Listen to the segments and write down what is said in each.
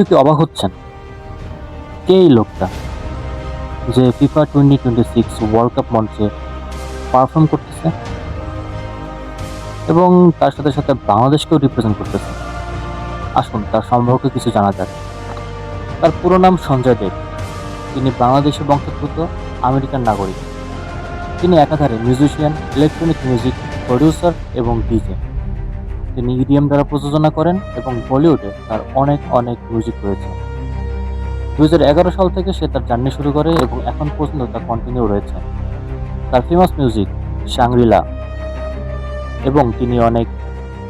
একটু কি অবাক হচ্ছেন? কে এই লোকটা যে ফিফা 2026 ওয়ার্ল্ড কাপ মঞ্চে পারফর্ম করতেছে এবং তার সাথে সাথে বাংলাদেশকেও রিপ্রেজেন্ট করতেছে? আসুন তার সম্পর্কে কিছু জানা যাক। তার পুরো নাম সঞ্জয় দেব। তিনি বাংলাদেশি বংশোদ্ভূত আমেরিকান নাগরিক। তিনি একাধারে মিউজিশিয়ান, ইলেকট্রনিক মিউজিক প্রডিউসার এবং ডিজে। তিনি ইডিএম দ্বারা প্রযোজনা করেন এবং বলিউডে তার অনেক অনেক মিউজিক রয়েছে। 2011 সাল থেকে সে তার জার্নি শুরু করে এবং এখন পর্যন্ত তা কন্টিনিউ রয়েছে। তার ফেমাস মিউজিক শাংরিলা, এবং তিনি অনেক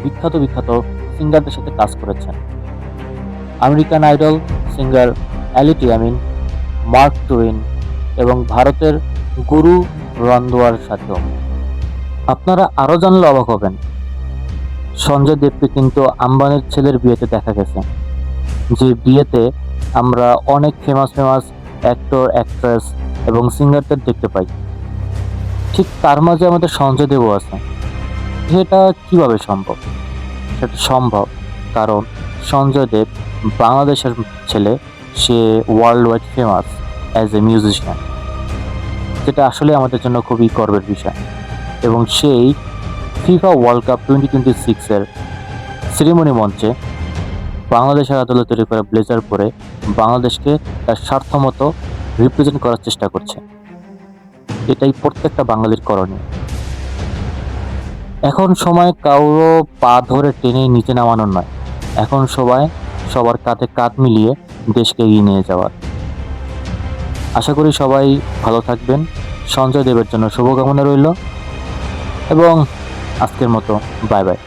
বিখ্যাত বিখ্যাত সিঙ্গারদের সাথে কাজ করেছেন। আমেরিকান আইডল সিঙ্গার অ্যালিটি আমিন, মার্ক টুইন এবং ভারতের গুরু রন্ধোয়ার সাথেও। আপনারা আরও জানলে অবাক হবেন, সঞ্জয় দেবকে কিন্তু আম্বানির ছেলের বিয়েতে দেখা গেছে। যে বিয়েতে আমরা অনেক ফেমাস ফেমাস অ্যাক্টর, অ্যাক্ট্রেস এবং সিঙ্গারদের দেখতে পাই, ঠিক তার মাঝে আমাদের সঞ্জয় দেবও আছে। এটা কিভাবে সম্ভব? সেটা সম্ভব কারণ সঞ্জয় দেব বাংলাদেশের ছেলে, সে world wide famous as a musician, যেটা আসলে আমাদের জন্য খুবই গর্বের বিষয়। এবং সেই ফিফা ওয়ার্ল্ড কাপ 2026-এর সেরিমনি মঞ্চে বাংলাদেশের আদলে তৈরি করা ব্লেজার পরে বাংলাদেশকে তার স্বার্থমতো রিপ্রেজেন্ট করার চেষ্টা করছে। এটাই প্রত্যেকটা বাঙালির করণীয়। এখন সময় কারো পা ধরে টেনে নিচে নামানোর নয়, এখন সবাই সবার কাঁধে কাঁধ মিলিয়ে দেশকে এগিয়ে নিয়ে যাওয়ার। আশা করি সবাই ভালো থাকবেন। সঞ্জয় দেবের জন্য শুভকামনা রইল এবং আজকের মতো বাই বাই।